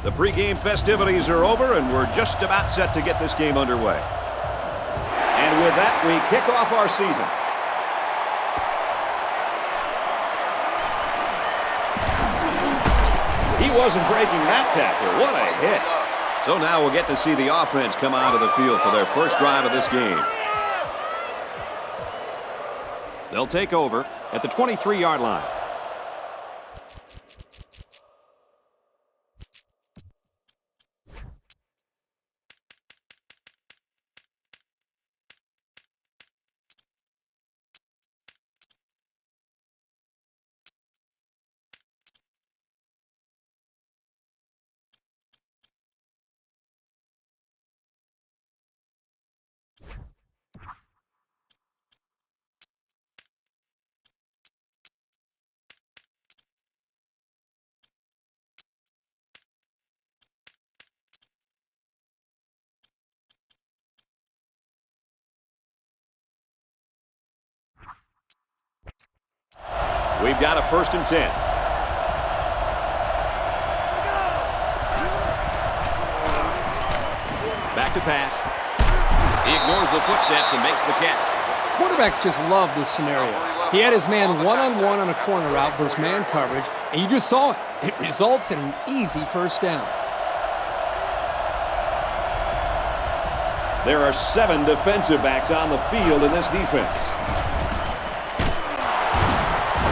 The pregame festivities are over, and we're just about set to get this game underway. And with that, we kick off our season. He wasn't breaking that tackle. What a hit. So now we'll get to see the offense come out of the field for their first drive of this game. They'll take over at the 23-yard line. We've got a 1st and 10. Back to pass. He ignores the footsteps and makes the catch. Quarterbacks just love this scenario. He had his man one-on-one on a corner route versus man coverage, and you just saw it. It results in an easy 1st down. There are 7 defensive backs on the field in this defense.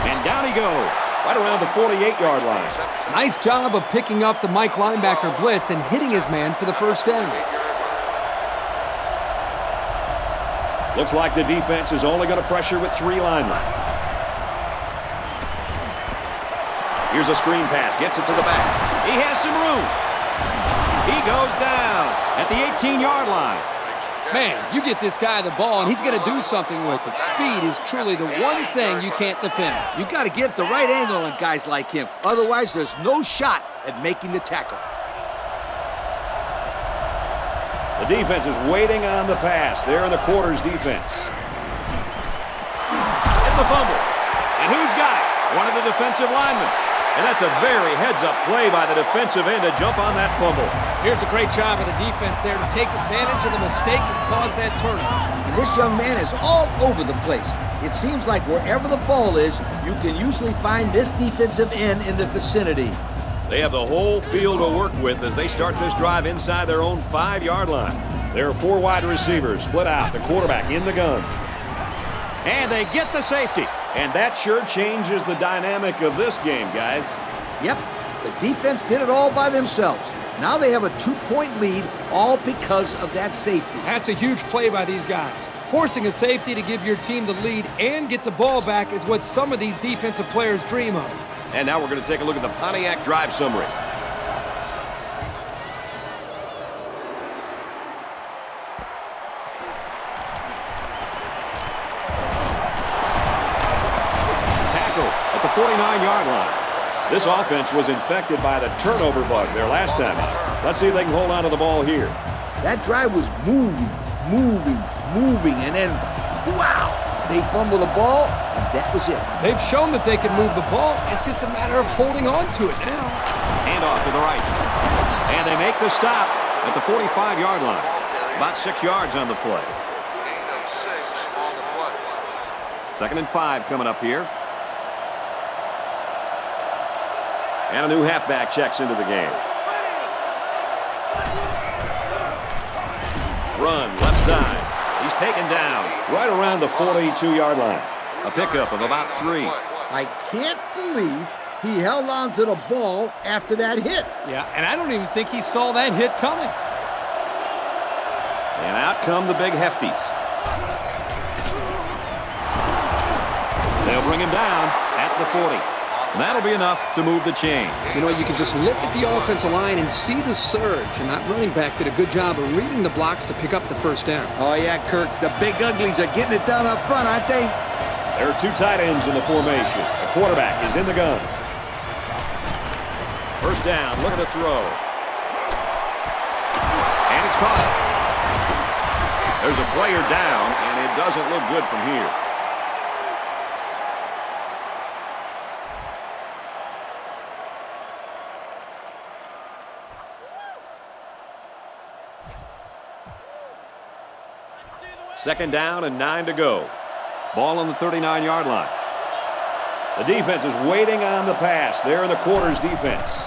And down he goes, right around the 48-yard line. Nice job of picking up the Mike linebacker blitz and hitting his man for the 1st down. Looks like the defense is only going to pressure with 3 linemen. Here's a screen pass, gets it to the back. He has some room. He goes down at the 18-yard line. Man, you get this guy the ball, and he's going to do something with it. Speed is truly the one thing you can't defend. You got to get the right angle on guys like him. Otherwise, there's no shot at making the tackle. The defense is waiting on the pass. They're in the quarters defense. It's a fumble. And who's got it? One of the defensive linemen. And that's a very heads-up play by the defensive end to jump on that fumble. Here's a great job of the defense there to take advantage of the mistake and cause that turnover. And this young man is all over the place. It seems like wherever the ball is, you can usually find this defensive end in the vicinity. They have the whole field to work with as they start this drive inside their own 5-yard line. There are 4 wide receivers split out, the quarterback in the gun. And they get the safety. And that sure changes the dynamic of this game, guys. Yep, the defense did it all by themselves. Now they have a 2-point lead, all because of that safety. That's a huge play by these guys. Forcing a safety to give your team the lead and get the ball back is what some of these defensive players dream of. And now we're going to take a look at the Pontiac drive summary. Tackle at the 49-yard line. This offense was infected by the turnover bug their last time out. Let's see if they can hold on to the ball here. That drive was moving, and then, wow! They fumbled the ball, and that was it. They've shown that they can move the ball. It's just a matter of holding on to it now. Hand off to the right. And they make the stop at the 45-yard line. About 6 yards on the play. Gain of 6 on the play. 2nd and 5 coming up here. And a new halfback checks into the game. Run left side. He's taken down right around the 42-yard line. A pickup of about 3. I can't believe he held on to the ball after that hit. Yeah, and I don't even think he saw that hit coming. And out come the big hefties. They'll bring him down at the 40. And that'll be enough to move the chain. You know, you can just look at the offensive line and see the surge, and that running back did a good job of reading the blocks to pick up the 1st down. Oh, yeah, Kirk, the big uglies are getting it down up front, aren't they? There are 2 tight ends in the formation. The quarterback is in the gun. 1st down, look at the throw. And it's caught. There's a player down, and it doesn't look good from here. Second down and 9 to go. Ball on the 39-yard line. The defense is waiting on the pass. They're in the quarters defense.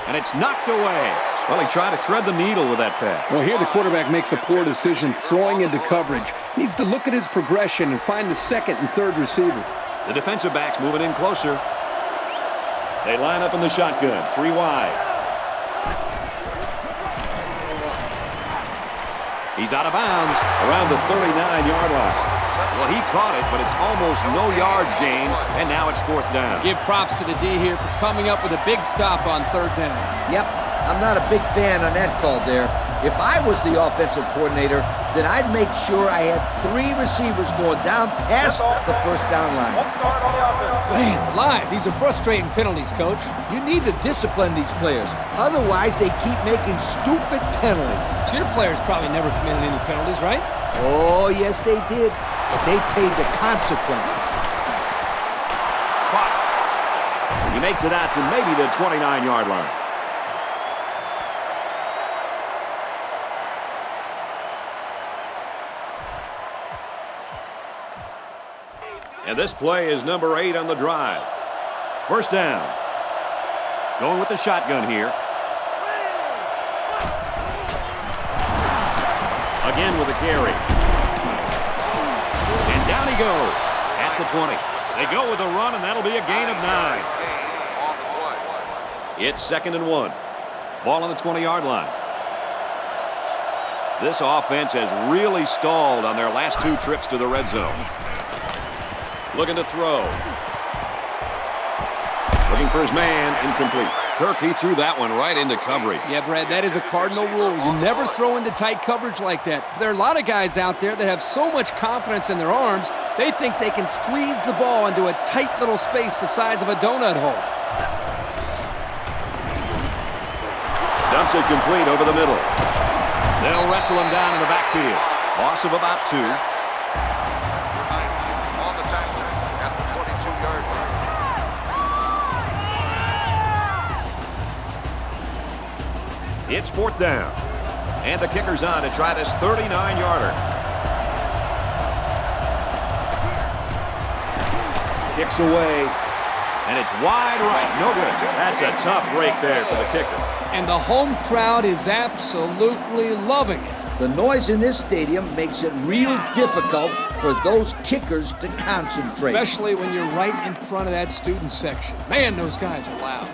And it's knocked away. Well, he tried to thread the needle with that pass. Well, here the quarterback makes a poor decision throwing into coverage. Needs to look at his progression and find the second and third receiver. The defensive back's moving in closer. They line up in the shotgun, 3 wide. He's out of bounds around the 39-yard line. Well, he caught it, but it's almost no yards gained, and now it's 4th down. Give props to the D here for coming up with a big stop on 3rd down. Yep, I'm not a big fan on that call there. If I was the offensive coordinator, then I'd make sure I had 3 receivers going down past the 1st down line. Man, alive, these are frustrating penalties, Coach. You need to discipline these players. Otherwise, they keep making stupid penalties. So your players probably never committed any penalties, right? Oh, yes, they did. But they paid the consequences. He makes it out to maybe the 29-yard line. And this play is number 8 on the drive. 1st down. Going with the shotgun here. Again with a carry. And down he goes at the 20. They go with a run, and that'll be a gain of 9. It's 2nd and 1. Ball on the 20-yard line. This offense has really stalled on their last 2 trips to the red zone. Looking to throw. Looking for his man, incomplete. Kirk, he threw that one right into coverage. Yeah, Brad, that is a cardinal rule. You never throw into tight coverage like that. There are a lot of guys out there that have so much confidence in their arms, they think they can squeeze the ball into a tight little space the size of a donut hole. Dumps it complete over the middle. They'll wrestle him down in the backfield. Loss of about 2. On the tackle at the 22-yard line. It's 4th down. And the kicker's on to try this 39-yarder. Kicks away. And it's wide right. No good. That's a tough break there for the kicker. And the home crowd is absolutely loving it. The noise in this stadium makes it real difficult for those kickers to concentrate. Especially when you're right in front of that student section. Man, those guys are loud.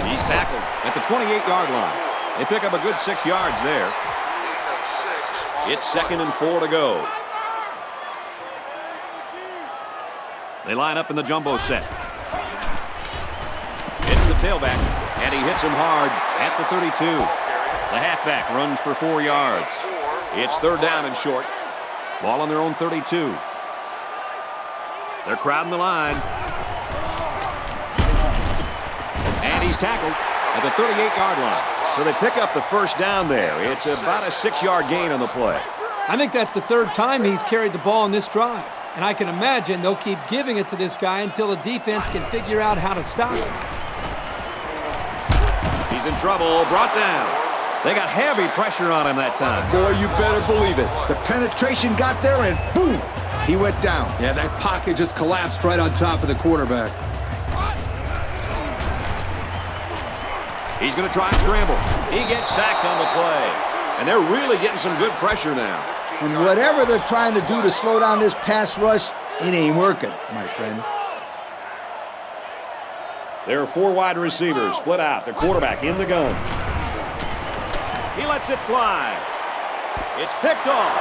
He's tackled at the 28-yard line. They pick up a good 6 yards there. It's 2nd and 4 to go. They line up in the jumbo set. Hits the tailback, and he hits him hard at the 32. The halfback runs for 4 yards. It's 3rd down and short. Ball on their own 32. They're crowding the line. And he's tackled at the 38-yard line. So they pick up the 1st down there. It's about a 6-yard gain on the play. I think that's the 3rd time he's carried the ball in this drive. And I can imagine they'll keep giving it to this guy until the defense can figure out how to stop him. He's in trouble, brought down. They got heavy pressure on him that time. Boy, you better believe it. The penetration got there and boom, he went down. Yeah, that pocket just collapsed right on top of the quarterback. He's going to try and scramble. He gets sacked on the play. And they're really getting some good pressure now. And whatever they're trying to do to slow down this pass rush, it ain't working, my friend. There are 4 wide receivers split out. The quarterback in the gun. He lets it fly. It's picked off.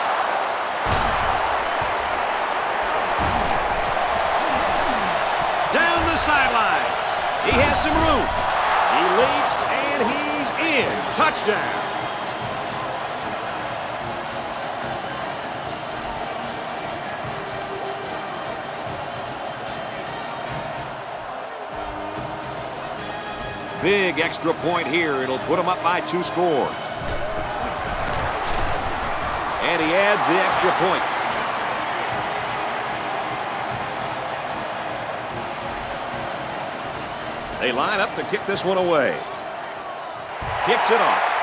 Down the sideline. He has some room. He leaps and he's in. Touchdown. Big extra point here. It'll put him up by 2 scores. And he adds the extra point. They line up to kick this one away. Kicks it off.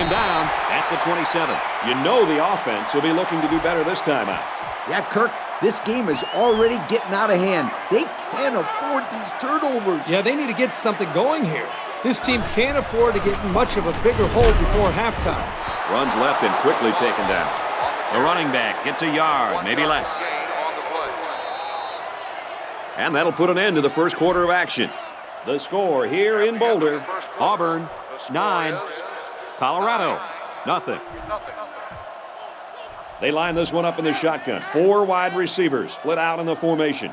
him down at the 27. You know the offense will be looking to do better this time out. Yeah, Kirk, this game is already getting out of hand. They can't afford these turnovers. Yeah, they need to get something going here. This team can't afford to get much of a bigger hole before halftime. Runs left and quickly taken down. The running back gets a yard, maybe less. And that'll put an end to the first quarter of action. The score here in Boulder, Auburn 9, Colorado nothing. They line this one up in the shotgun. 4 wide receivers split out in the formation.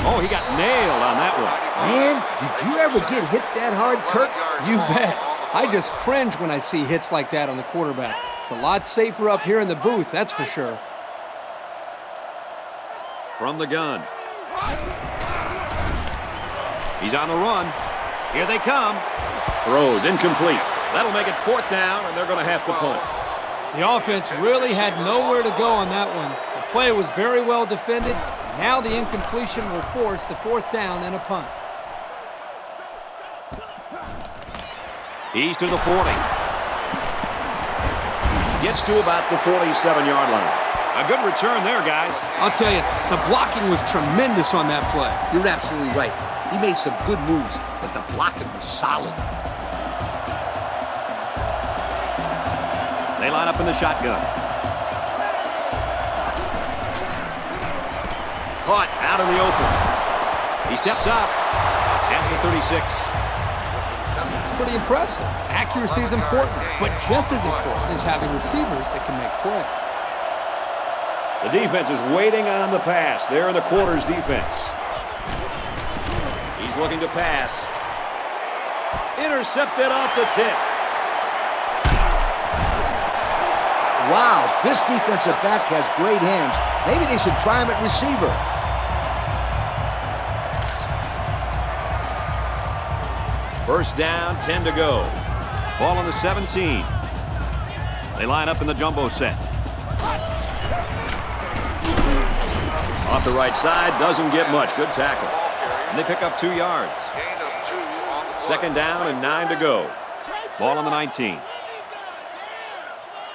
Oh, he got nailed on that one. Man, did you ever get hit that hard, Kirk? You bet. I just cringe when I see hits like that on the quarterback. It's a lot safer up here in the booth, that's for sure. From the gun. He's on the run. Here they come. Throws incomplete. That'll make it 4th down, and they're going to have to punt. The offense really had nowhere to go on that one. The play was very well defended. Now the incompletion will force the 4th down and a punt. He's to the 40. Gets to about the 47-yard line. A good return there, guys. I'll tell you, the blocking was tremendous on that play. You're absolutely right. He made some good moves, but the blocking was solid. They line up in the shotgun. Caught out in the open. He steps up at the 36. Pretty impressive. Accuracy is important, but just as important is having receivers that can make plays. The defense is waiting on the pass. They're in the quarters defense. He's looking to pass. Intercepted off the tip. Wow, this defensive back has great hands. Maybe they should try him at receiver. First down, 10 to go. Ball on the 17. They line up in the jumbo set. Off the right side, doesn't get much. Good tackle. And they pick up 2 yards. Second down and 9 to go. Ball on the 19.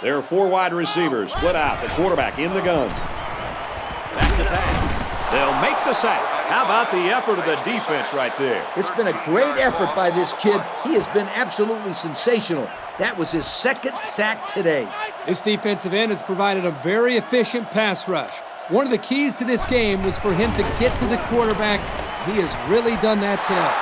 There are 4 wide receivers split out. The quarterback in the gun. Back to pass. They'll make the sack. How about the effort of the defense right there? It's been a great effort by this kid. He has been absolutely sensational. That was his 2nd sack today. This defensive end has provided a very efficient pass rush. One of the keys to this game was for him to get to the quarterback. He has really done that today.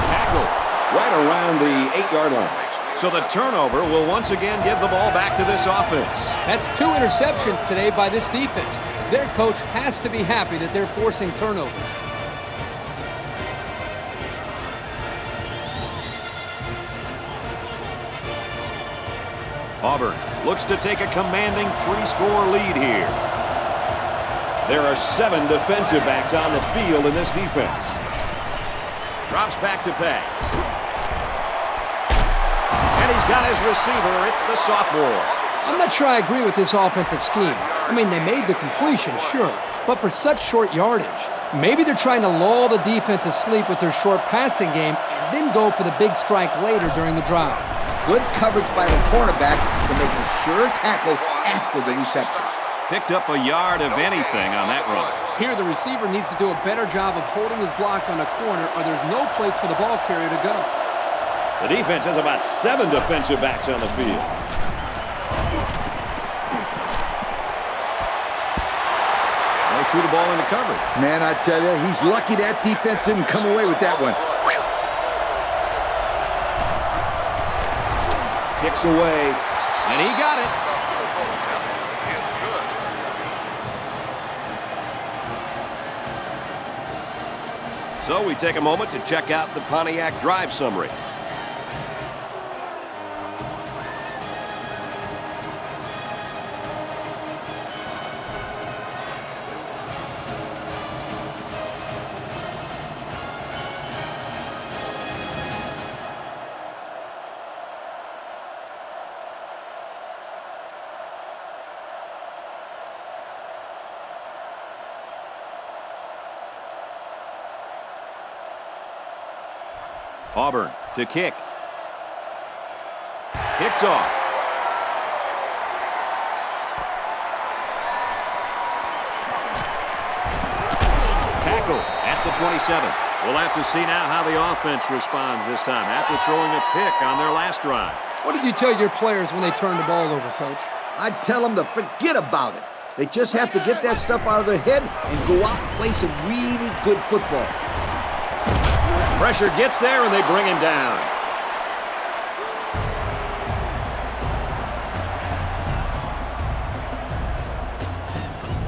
Tackle right around the 8-yard line. So the turnover will once again give the ball back to this offense. That's 2 interceptions today by this defense. Their coach has to be happy that they're forcing turnover. Auburn looks to take a commanding 3-score lead here. There are 7 defensive backs on the field in this defense. Drops back to pass. And he's got his receiver. It's the sophomore. I'm not sure I agree with this offensive scheme. I mean, they made the completion, sure, but for such short yardage. Maybe they're trying to lull the defense asleep with their short passing game and then go for the big strike later during the drive. Good coverage by the cornerback to make a sure tackle after the reception. Picked up a yard of anything on that run. Here, the receiver needs to do a better job of holding his block on a corner, or there's no place for the ball carrier to go. The defense has about 7 defensive backs on the field. They threw the ball into coverage. Man, I tell you, he's lucky that defense didn't come away with that one. Kicks away, and he got it. So we take a moment to check out the Pontiac drive summary. Auburn to kick. Kicks off. Tackle at the 27. We'll have to see now how the offense responds this time after throwing a pick on their last drive. What did you tell your players when they turned the ball over, Coach? I'd tell them to forget about it. They just have to get that stuff out of their head and go out and play some really good football. Pressure gets there, and they bring him down.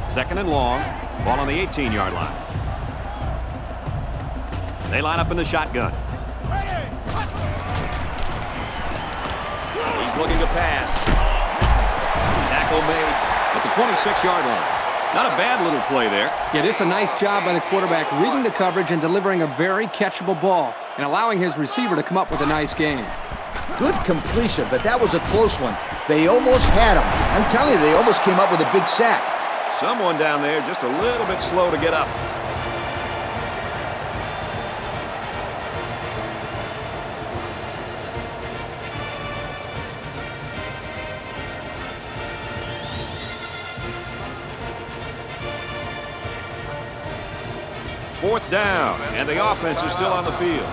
Second and long. Ball on the 18-yard line. They line up in the shotgun. He's looking to pass. Tackle made at the 26-yard line. Not a bad little play there. Yeah, this is a nice job by the quarterback reading the coverage and delivering a very catchable ball and allowing his receiver to come up with a nice game. Good completion, but that was a close one. They almost had him. I'm telling you, they almost came up with a big sack. Someone down there just a little bit slow to get up. Fourth down, and the offense is still on the field.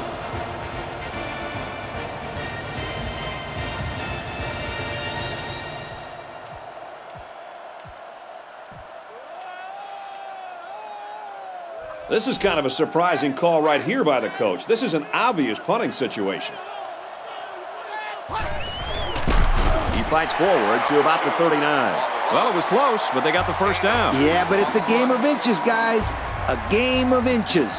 This is kind of a surprising call right here by the coach. This is an obvious punting situation. He fights forward to about the 39. Well, it was close, but they got the first down. Yeah, but it's a game of inches, guys. A game of inches.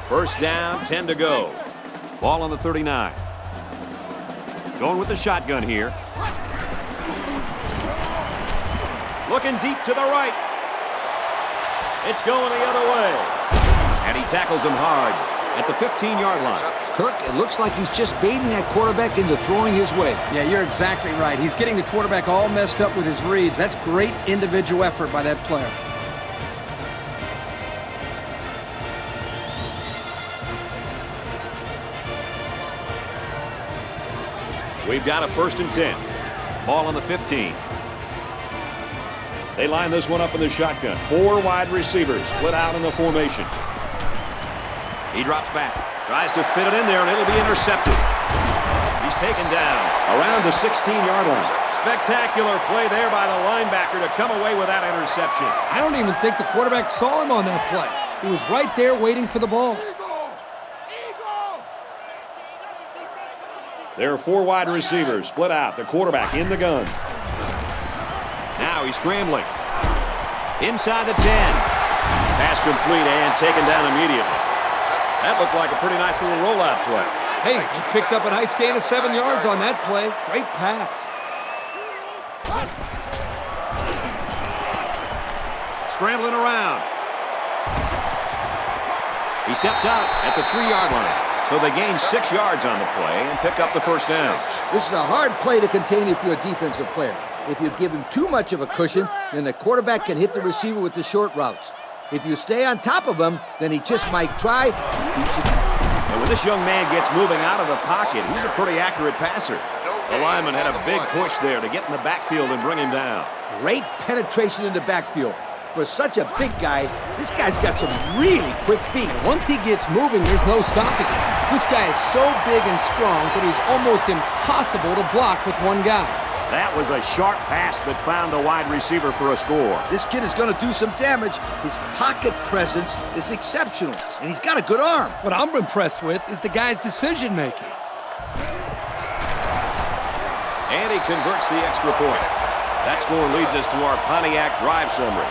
First down, 10 to go. Ball on the 39. Going with the shotgun here. Looking deep to the right. It's going the other way. And he tackles him hard at the 15-yard line. Kirk, it looks like he's just baiting that quarterback into throwing his way. Yeah, you're exactly right. He's getting the quarterback all messed up with his reads. That's great individual effort by that player. We've got a 1st and 10. Ball on the 15. They line this one up in the shotgun. 4 wide receivers split out in the formation. He drops back. Tries to fit it in there, and it'll be intercepted. He's taken down around the 16-yard line. Spectacular play there by the linebacker to come away with that interception. I don't even think the quarterback saw him on that play. He was right there waiting for the ball. There are 4 wide receivers split out. The quarterback in the gun. Now he's scrambling. Inside the 10. Pass complete and taken down immediately. That looked like a pretty nice little rollout play. Hey, he picked up a nice gain of 7 yards on that play. Great pass. Scrambling around. He steps out at the 3-yard line. So they gain 6 yards on the play and pick up the first down. This is a hard play to contain if you're a defensive player. If you give him too much of a cushion, then the quarterback can hit the receiver with the short routes. If you stay on top of him, then he just might try. And when this young man gets moving out of the pocket, he's a pretty accurate passer. The lineman had a big push there to get in the backfield and bring him down. Great penetration in the backfield. For such a big guy, this guy's got some really quick feet. Once he gets moving, there's no stopping him. This guy is so big and strong that he's almost impossible to block with one guy. That was a sharp pass that found the wide receiver for a score. This kid is going to do some damage. His pocket presence is exceptional, and he's got a good arm. What I'm impressed with is the guy's decision-making. And he converts the extra point. That score leads us to our Pontiac drive summary.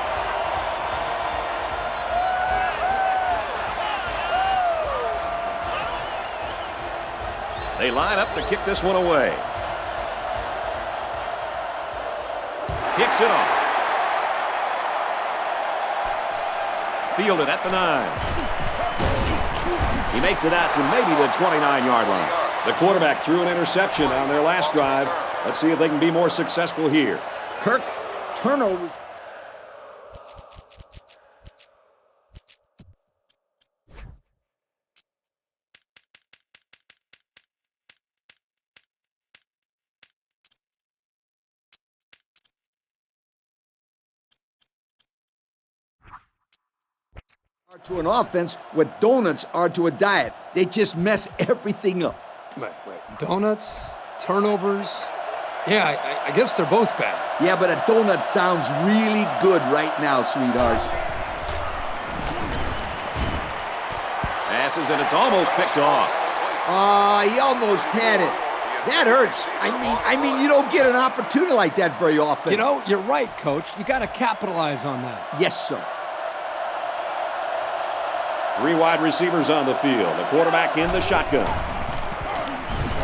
They line up to kick this one away. Kicks it off. Fielded at the 9. He makes it out to maybe the 29-yard line. The quarterback threw an interception on their last drive. Let's see if they can be more successful here. Kirk, turnovers. To an offense what donuts are to a diet. They just mess everything up. Wait. Donuts? Turnovers? Yeah, I guess they're both bad. Yeah, but a donut sounds really good right now, sweetheart. Passes, and it's almost picked off. He almost had it. That hurts. I mean, you don't get an opportunity like that very often. You know, you're right, Coach. You got to capitalize on that. Yes, sir. 3 wide receivers on the field. The quarterback in the shotgun.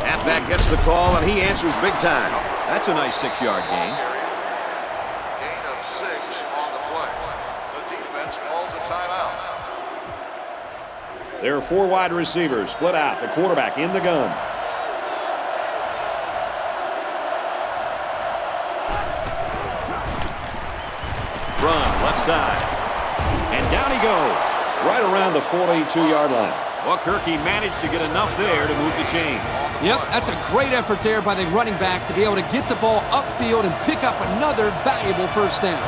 Halfback gets the call, and he answers big time. That's a nice 6-yard gain. Gain of 6 on the play. The defense calls a timeout. There are 4 wide receivers split out. The quarterback in the gun. Run left side. And down he goes. Right around the 42-yard line. Well, Kirky managed to get enough there to move the chains. Yep, that's a great effort there by the running back to be able to get the ball upfield and pick up another valuable first down.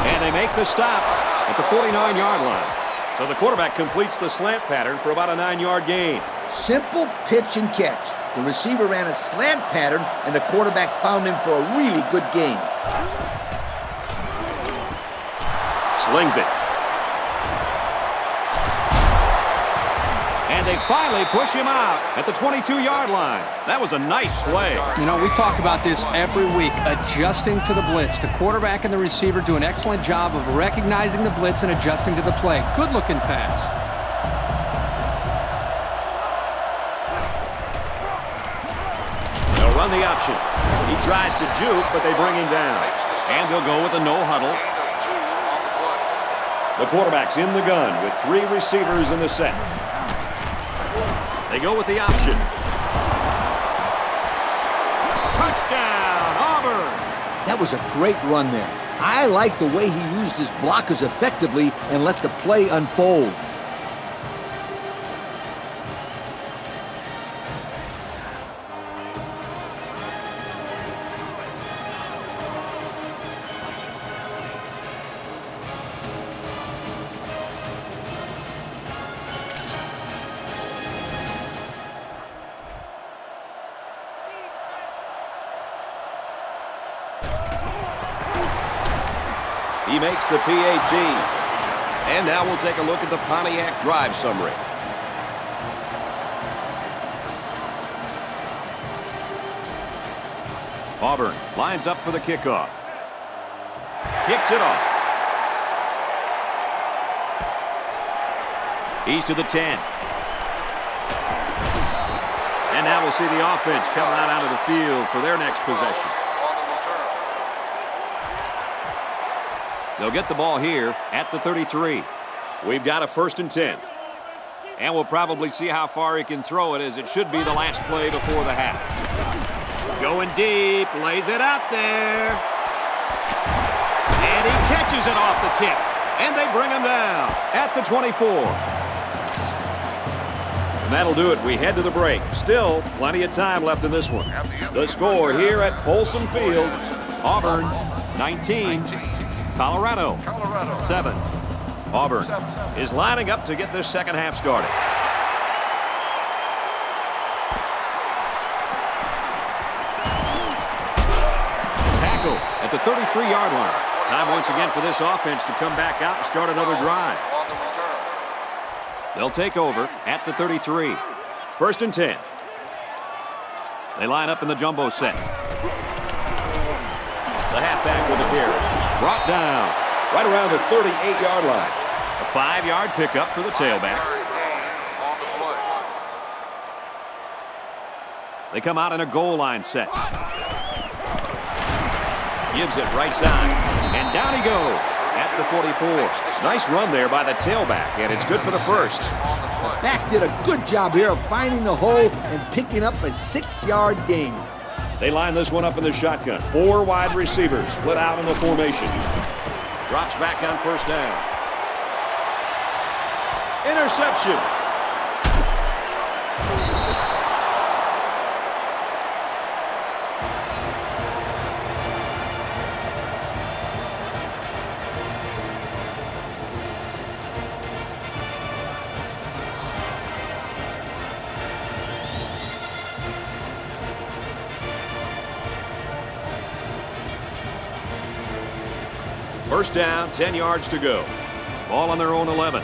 And they make the stop at the 49-yard line. So the quarterback completes the slant pattern for about a 9-yard gain. Simple pitch and catch. The receiver ran a slant pattern, and the quarterback found him for a really good gain. Slings it. And they finally push him out at the 22-yard line. That was a nice play. You know, we talk about this every week, adjusting to the blitz. The quarterback and the receiver do an excellent job of recognizing the blitz and adjusting to the play. Good-looking pass. They'll run the option. He tries to juke, but they bring him down. And they'll go with a no huddle. The quarterback's in the gun with 3 receivers in the set. They go with the option. Touchdown, Auburn! That was a great run there. I like the way he used his blockers effectively and let the play unfold. He makes the PAT. And now we'll take a look at the Pontiac drive summary. Auburn lines up for the kickoff. Kicks it off. He's to the 10. And now we'll see the offense coming out onto the field for their next possession. They'll get the ball here at the 33. We've got a 1st and 10. And we'll probably see how far he can throw it, as it should be the last play before the half. Going deep, lays it out there. And he catches it off the tip. And they bring him down at the 24. And that'll do it. We head to the break. Still plenty of time left in this one. The score here at Folsom Field, Auburn 19. Colorado 7. Auburn is lining up to get this second half started. Tackle at the 33-yard line. Time once again for this offense to come back out and start another drive. They'll take over at the 33. 1st and 10. They line up in the jumbo set. The halfback with the carry. Brought down right around the 38-yard line. A 5-yard pickup for the tailback. They come out in a goal line set. Gives it right side. And down he goes at the 44. Nice run there by the tailback, and it's good for the first. The back did a good job here of finding the hole and picking up a 6-yard gain. They line this one up in the shotgun. 4 wide receivers split out in the formation. Drops back on 1st down. Interception. First down, 10 yards to go. Ball on their own 11.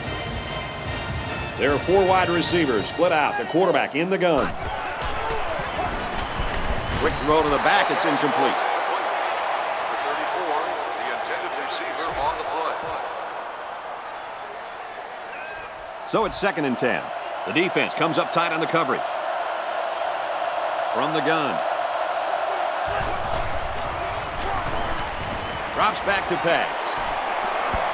There are 4 wide receivers split out. The quarterback in the gun. Quick throw to the back. It's incomplete. Number 34, the intended receiver on the play. So it's 2nd and 10. The defense comes up tight on the coverage. From the gun. Drops back to pass.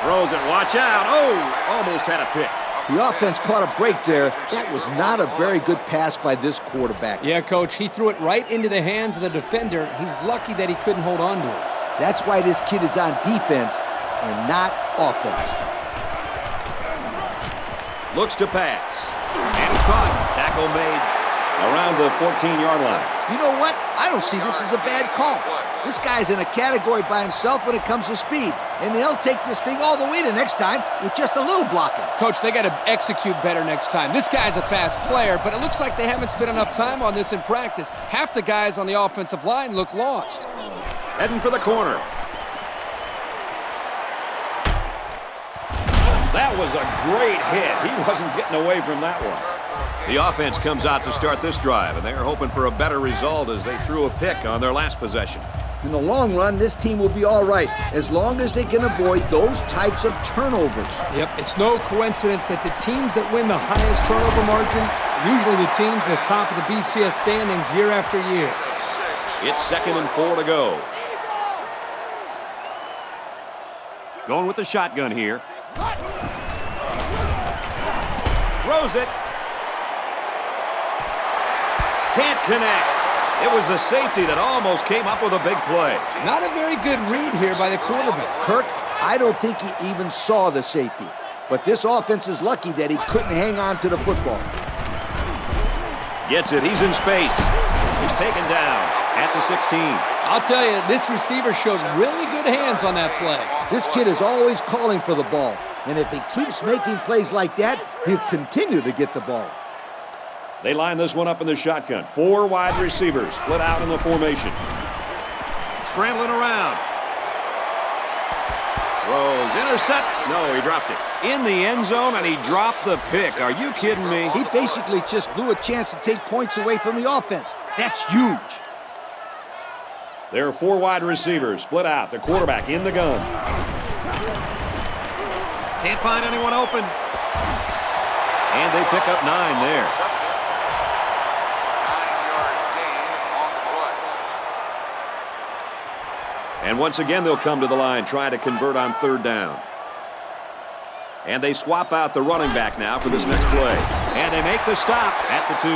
Throws it. Watch out. Oh, almost had a pick. The offense caught a break there. That was not a very good pass by this quarterback. Yeah, Coach, he threw it right into the hands of the defender. He's lucky that he couldn't hold on to it. That's why this kid is on defense and not offense. Looks to pass. And it's caught. Tackle made around the 14-yard line. You know what? I don't see this as a bad call. This guy's in a category by himself when it comes to speed, and he'll take this thing all the way to next time with just a little blocking. Coach, they got to execute better next time. This guy's a fast player, but it looks like they haven't spent enough time on this in practice. Half the guys on the offensive line look lost. Heading for the corner. That was a great hit. He wasn't getting away from that one. The offense comes out to start this drive, and they're hoping for a better result as they threw a pick on their last possession. In the long run, this team will be all right as long as they can avoid those types of turnovers. Yep, it's no coincidence that the teams that win the highest turnover margin are usually the teams at the top of the BCS standings year after year. It's 2nd and 4 to go. Going with the shotgun here. Throws it. Can't connect. It was the safety that almost came up with a big play. Not a very good read here by the quarterback. Kirk, I don't think he even saw the safety. But this offense is lucky that he couldn't hang on to the football. Gets it. He's in space. He's taken down at the 16. I'll tell you, this receiver showed really good hands on that play. This kid is always calling for the ball. And if he keeps making plays like that, he'll continue to get the ball. They line this one up in the shotgun. 4 wide receivers split out in the formation. Scrambling around. Throws, intercept. No, he dropped it. In the end zone, and he dropped the pick. Are you kidding me? He basically just blew a chance to take points away from the offense. That's huge. There are 4 wide receivers split out. The quarterback in the gun. Can't find anyone open. And they pick up 9 there. 9-yard gain on the play. And once again, they'll come to the line, trying to convert on 3rd down. And they swap out the running back now for this next play. And they make the stop at the 2.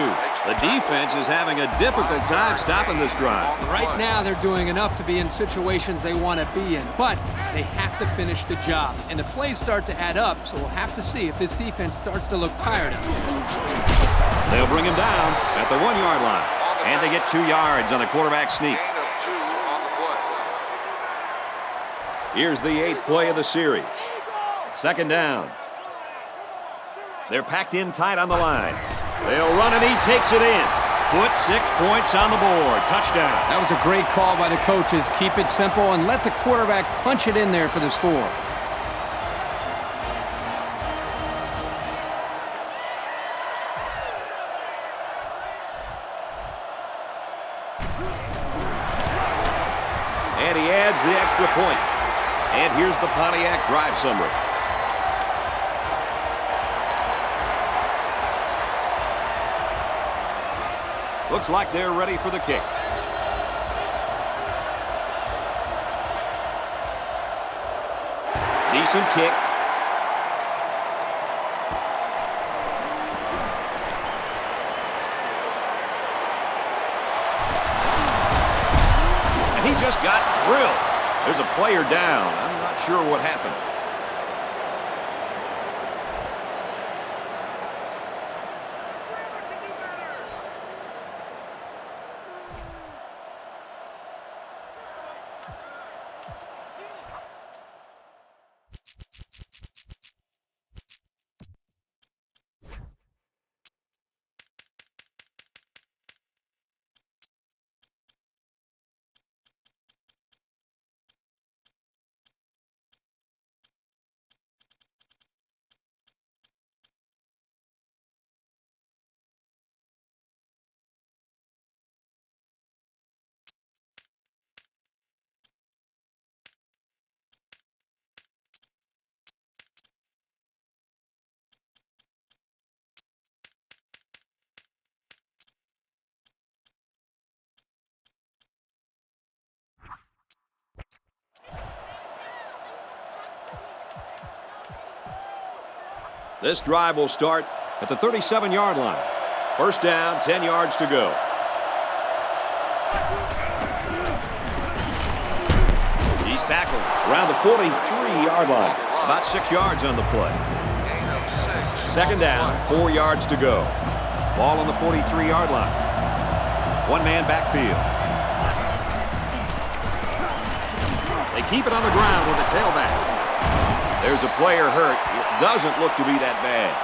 The defense is having a difficult time stopping this drive. Right now, they're doing enough to be in situations they want to be in, but they have to finish the job. And the plays start to add up, so we'll have to see if this defense starts to look tired of it. They'll bring him down at the 1-yard line. And they get 2 yards on the quarterback sneak. Gain of 2 on the play. Here's the 8th play of the series. 2nd down. They're packed in tight on the line. They'll run, and he takes it in. Put 6 points on the board. Touchdown. That was a great call by the coaches. Keep it simple and let the quarterback punch it in there for the score. And he adds the extra point. And here's the Pontiac drive summary. Looks like they're ready for the kick. Decent kick. And he just got drilled. There's a player down. I'm not sure what happened. This drive will start at the 37-yard line. First down, 10 yards to go. He's tackled around the 43-yard line. About 6 yards on the play. Second down, 4 yards to go. Ball on the 43-yard line. One-man backfield. They keep it on the ground with the tailback. There's a player hurt. It doesn't look to be that bad.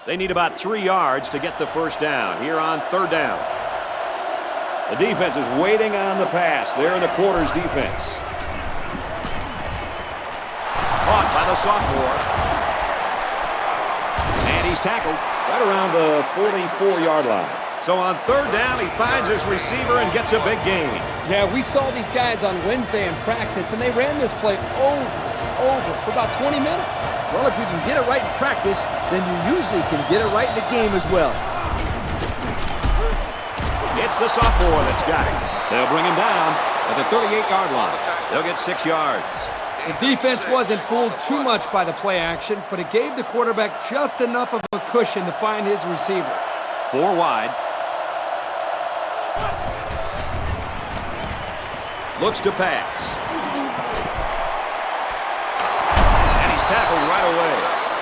They need about 3 yards to get the first down here on third down. The defense is waiting on the pass. They're in the quarters defense. Caught by the sophomore. And he's tackled right around the 44-yard line. So on third down, he finds his receiver and gets a big gain. Yeah, we saw these guys on Wednesday in practice, and they ran this play over for about 20 minutes. Well, if you can get it right in practice, then you usually can get it right in the game as well. It's the sophomore that's got it. They'll bring him down at the 38-yard line. They'll get 6 yards. The defense wasn't fooled too much by the play action, but it gave the quarterback just enough of a cushion to find his receiver. 4 wide. Looks to pass. And he's tackled right away.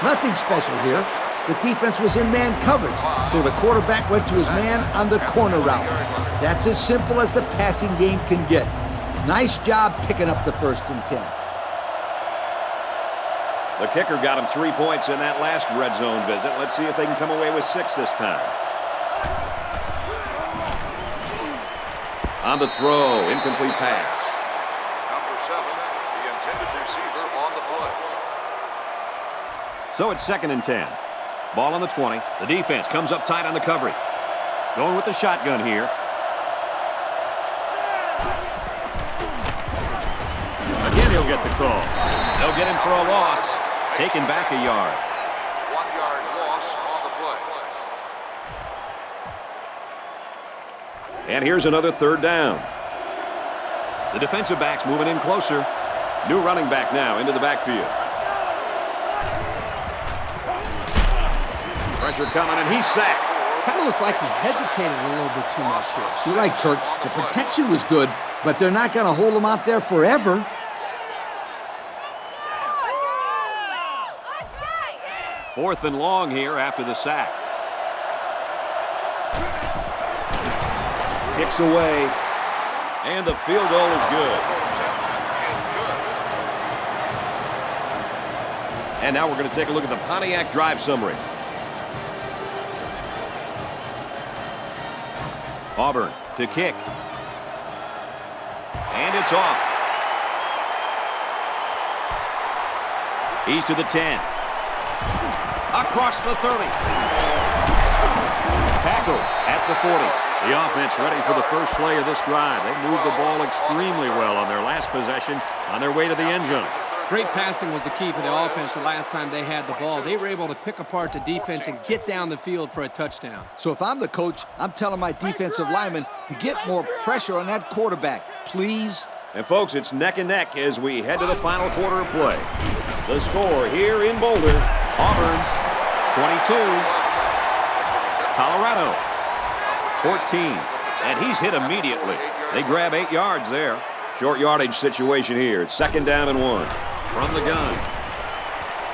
Nothing special here. The defense was in man coverage, so the quarterback went to his man on the corner route. That's as simple as the passing game can get. Nice job picking up the 1st and 10. The kicker got him 3 points in that last red zone visit. Let's see if they can come away with 6 this time. On the throw, incomplete pass. Number 7, the intended receiver on the play. So it's 2nd and 10. Ball on the 20. The defense comes up tight on the coverage. Going with the shotgun here. Again, he'll get the call. They'll get him for a loss. Taken back a yard. 1-yard loss on the play. And here's another third down. The defensive back's moving in closer. New running back now into the backfield. Pressure coming, and he's sacked. Kind of looked like he hesitated a little bit too much here. You're right, Kurt. The protection was good, but they're not going to hold him out there forever. Fourth and long here after the sack. Kicks away, and the field goal is good. And now we're going to take a look at the Pontiac drive summary. Auburn to kick. And it's off. He's to the 10. Across the 30. Tackle at the 40. The offense ready for the first play of this drive. They moved the ball extremely well on their last possession on their way to the end zone. Great passing was the key for the offense the last time they had the ball. They were able to pick apart the defense and get down the field for a touchdown. So if I'm the coach, I'm telling my defensive linemen to get more pressure on that quarterback, please. And folks, it's neck and neck as we head to the final quarter of play. The score here in Boulder, Auburn 22, Colorado 14. And he's hit immediately. They grab 8 yards there. Short yardage situation here. It's 2nd down and 1. From the gun.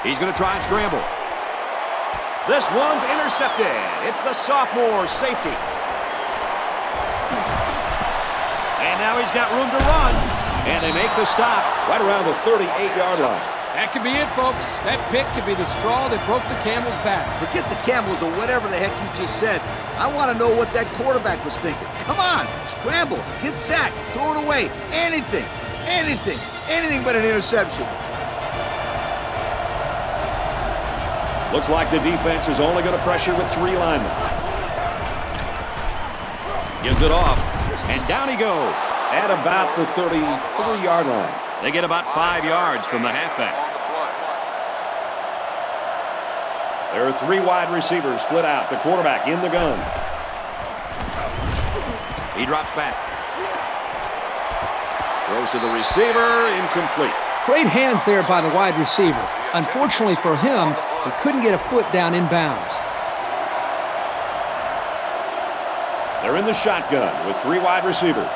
He's going to try and scramble. This one's intercepted. It's the sophomore safety. And now he's got room to run. And they make the stop right around the 38-yard line. That could be it, folks. That pick could be the straw that broke the camel's back. Forget the Camels or whatever the heck you just said. I want to know what that quarterback was thinking. Come on, scramble, get sacked, throw it away. Anything but an interception. Looks like the defense is only going to pressure with 3 linemen. Gives it off, and down he goes at about the 33-yard line. They get about 5 yards from the halfback. There are 3 wide receivers split out. The quarterback in the gun. He drops back. Throws to the receiver, incomplete. Great hands there by the wide receiver. Unfortunately for him, he couldn't get a foot down in bounds. They're in the shotgun with 3 wide receivers.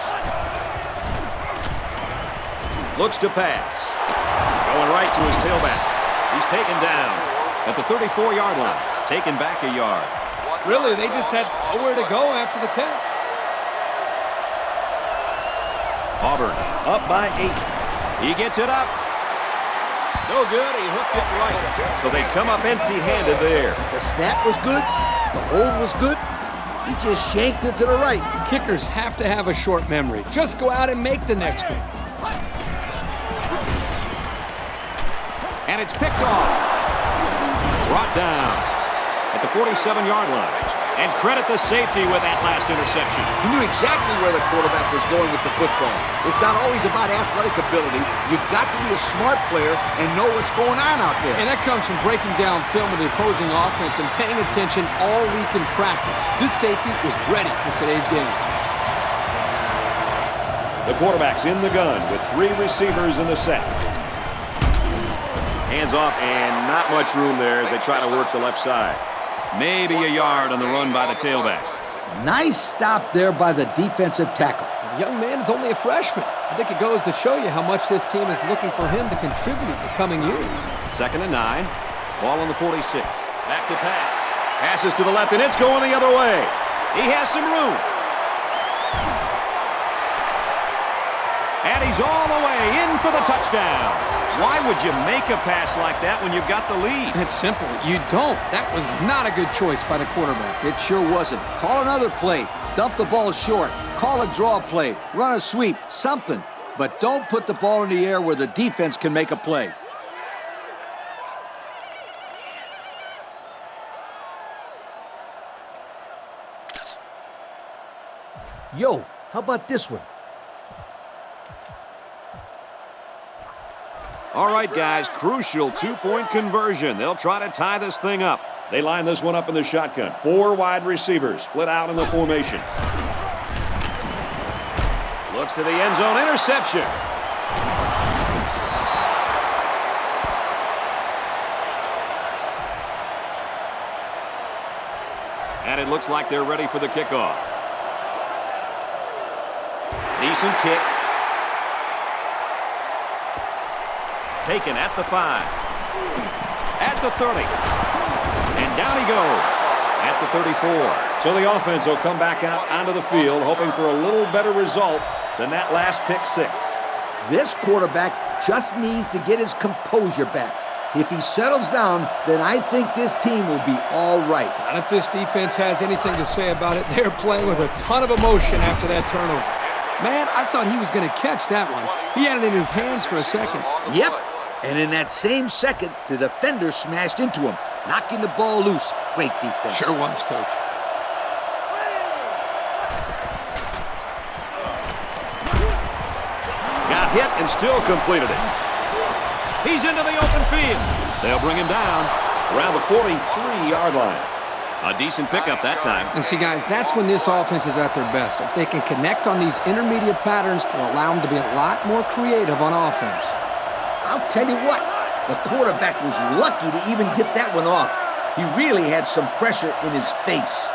Looks to pass. Going right to his tailback. He's taken down at the 34-yard line. Taken back a yard. Really, they just had nowhere to go after the catch. Auburn up by 8. He gets it up. No good. He hooked it right. So they come up empty-handed there. The snap was good. The hold was good. He just shanked it to the right. Kickers have to have a short memory. Just go out and make the next one. And it's picked off. Brought down at the 47-yard line. And credit the safety with that last interception. He knew exactly where the quarterback was going with the football. It's not always about athletic ability. You've got to be a smart player and know what's going on out there. And that comes from breaking down film of the opposing offense and paying attention all week in practice. This safety was ready for today's game. The quarterback's in the gun with 3 receivers in the set. Hands off and not much room there as they try to work the left side. Maybe a yard on the run by the tailback. Nice stop there by the defensive tackle. The young man is only a freshman. I think it goes to show you how much this team is looking for him to contribute in the coming years. 2nd and 9. Ball on the 46. Back to pass. Passes to the left, and it's going the other way. He has some room. And he's all the way in for the touchdown. Why would you make a pass like that when you've got the lead? It's simple. You don't. That was not a good choice by the quarterback. It sure wasn't. Call another play. Dump the ball short. Call a draw play. Run a sweep. Something. But don't put the ball in the air where the defense can make a play. Yo, how about this one? All right, guys, crucial 2-point conversion. They'll try to tie this thing up. They line this one up in the shotgun. 4 wide receivers split out in the formation. Looks to the end zone. Interception. And it looks like they're ready for the kickoff. Decent kick. Taken at the 5. At the 30. And down he goes at the 34. So the offense will come back out onto the field hoping for a little better result than that last pick 6. This quarterback just needs to get his composure back. If he settles down, then I think this team will be all right. Not if this defense has anything to say about it. They're playing with a ton of emotion after that turnover. Man, I thought he was going to catch that one. He had it in his hands for a second. Yep. And in that same second, the defender smashed into him, knocking the ball loose. Great defense. Sure was, Coach. Got hit and still completed it. He's into the open field. They'll bring him down around the 43-yard line. A decent pickup that time. And see, guys, that's when this offense is at their best. If they can connect on these intermediate patterns, they'll allow them to be a lot more creative on offense. I'll tell you what, the quarterback was lucky to even get that one off. He really had some pressure in his face.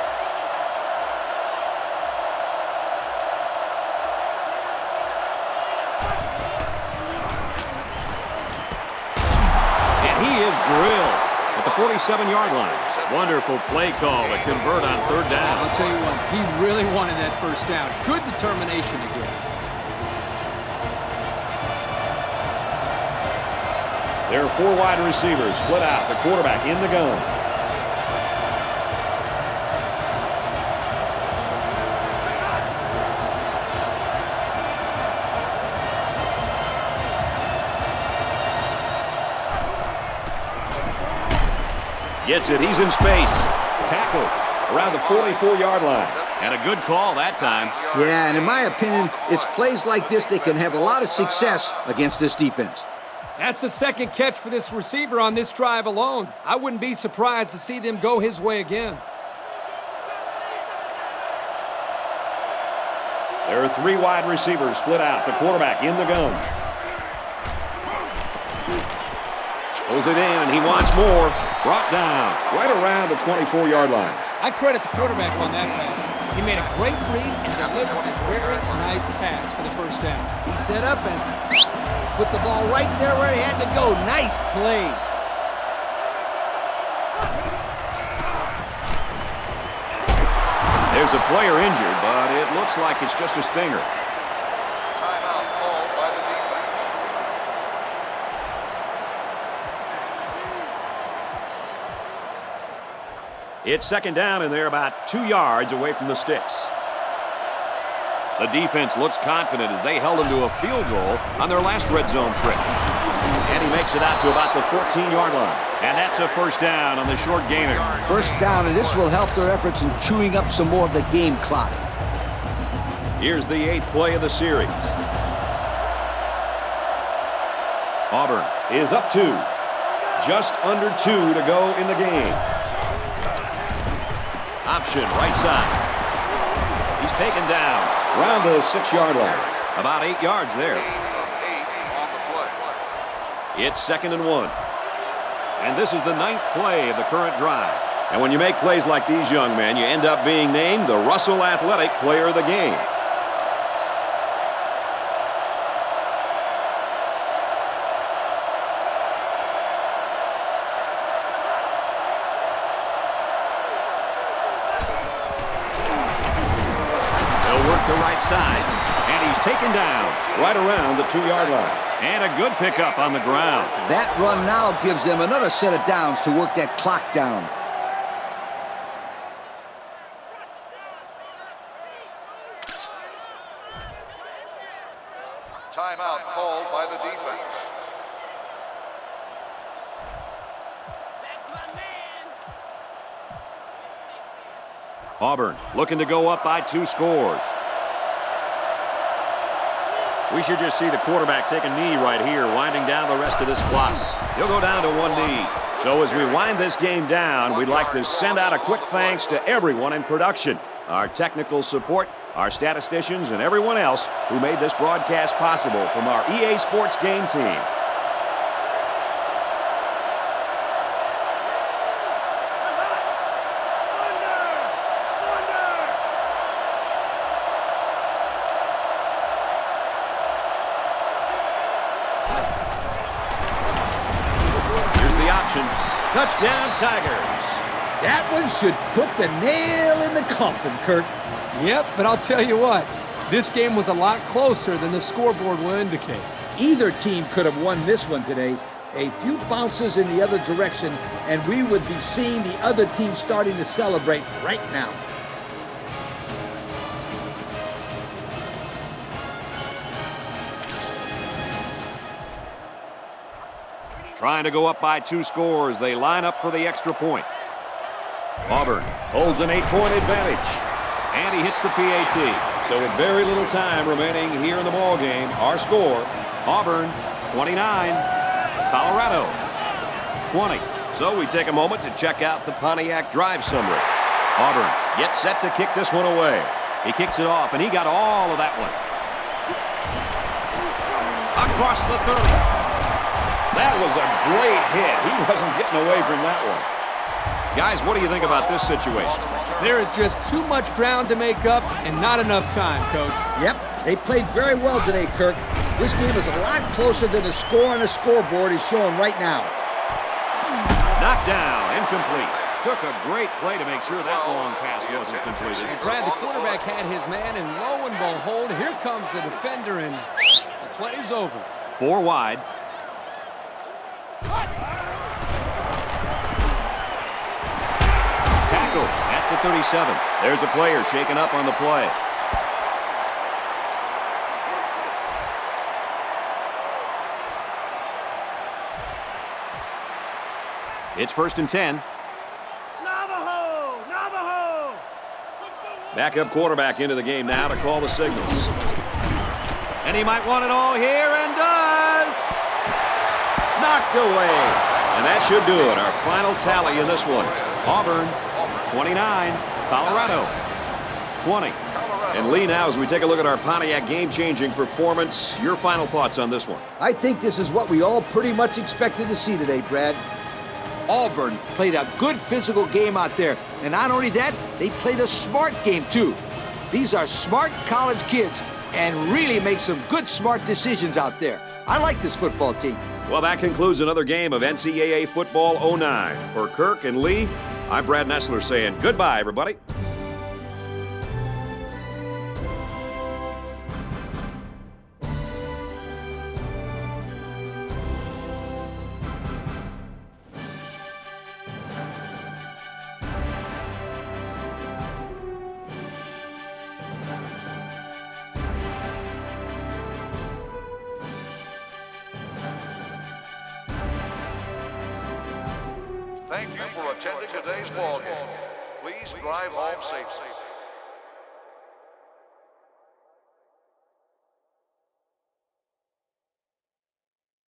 And he is drilled at the 47-yard line. Wonderful play call to convert on 3rd down. I'll tell you what, he really wanted that first down. Good determination to get. There are 4 wide receivers split out. The quarterback in the gun. Gets it. He's in space. Tackle around the 44-yard line. And a good call that time. Yeah, and in my opinion, it's plays like this that can have a lot of success against this defense. That's the second catch for this receiver on this drive alone. I wouldn't be surprised to see them go his way again. There are 3 wide receivers split out. The quarterback in the gun. Throws it in, and he wants more. Brought down right around the 24-yard line. I credit the quarterback on that pass. He made a great read and delivered a very nice pass for the first down. He set up and put the ball right there where he had to go. Nice play. There's a player injured, but it looks like it's just a stinger. Timeout called by the defense. It's second down, and they're about 2 yards away from the sticks. The defense looks confident as they held them to a field goal on their last red zone trip. And he makes it out to about the 14-yard line. And that's a first down on the short gainer. First down, and this will help their efforts in chewing up some more of the game clock. Here's the 8th play of the series. Auburn is up 2. Just under 2 to go in the game. Option right side. He's taken down around the 6-yard line. About 8 yards there. Gain of 8 on the play. It's 2nd and 1. And this is the 9th play of the current drive. And when you make plays like these, young men, you end up being named the Russell Athletic Player of the Game. The right side, and he's taken down right around the 2-yard line. And a good pickup on the ground. That run now gives them another set of downs to work that clock down. Timeout called by the defense. Auburn looking to go up by 2 scores. We should just see the quarterback take a knee right here, winding down the rest of this clock. He'll go down to 1 knee. So as we wind this game down, we'd like to send out a quick thanks to everyone in production, our technical support, our statisticians, and everyone else who made this broadcast possible from our EA Sports game team. Touchdown, Tigers. That one should put the nail in the coffin, Kurt. Yep, but I'll tell you what, this game was a lot closer than the scoreboard will indicate. Either team could have won this one today. A few bounces in the other direction, and we would be seeing the other team starting to celebrate right now. Trying to go up by 2 scores. They line up for the extra point. Auburn holds an 8-point advantage. And he hits the PAT. So with very little time remaining here in the ball game, our score, Auburn 29, Colorado 20. So we take a moment to check out the Pontiac drive summary. Auburn gets set to kick this one away. He kicks it off, and he got all of that one. Across the 30. That was a great hit. He wasn't getting away from that one. Guys, what do you think about this situation? There is just too much ground to make up and not enough time, Coach. Yep, they played very well today, Kirk. This game is a lot closer than the score on the scoreboard is showing right now. Knocked down, incomplete. Took a great play to make sure that long pass wasn't completed. Brad, the quarterback had his man, and lo and behold, here comes the defender, and the play's over. 4 wide. Tackle at the 37. There's a player shaken up on the play. It's 1st and 10. Navajo! Backup quarterback into the game now to call the signals. And he might want it all here, and does! Knocked away. And that should do it. Our final tally in this one. Auburn 29, Colorado 20. And Lee, now as we take a look at our Pontiac game-changing performance, your final thoughts on this one? I think this is what we all pretty much expected to see today, Brad. Auburn played a good physical game out there. And not only that, they played a smart game, too. These are smart college kids and really make some good, smart decisions out there. I like this football team. Well, that concludes another game of NCAA Football 09. For Kirk and Lee, I'm Brad Nessler saying goodbye, everybody. Thank you for attending today's ball game. Please drive home safely.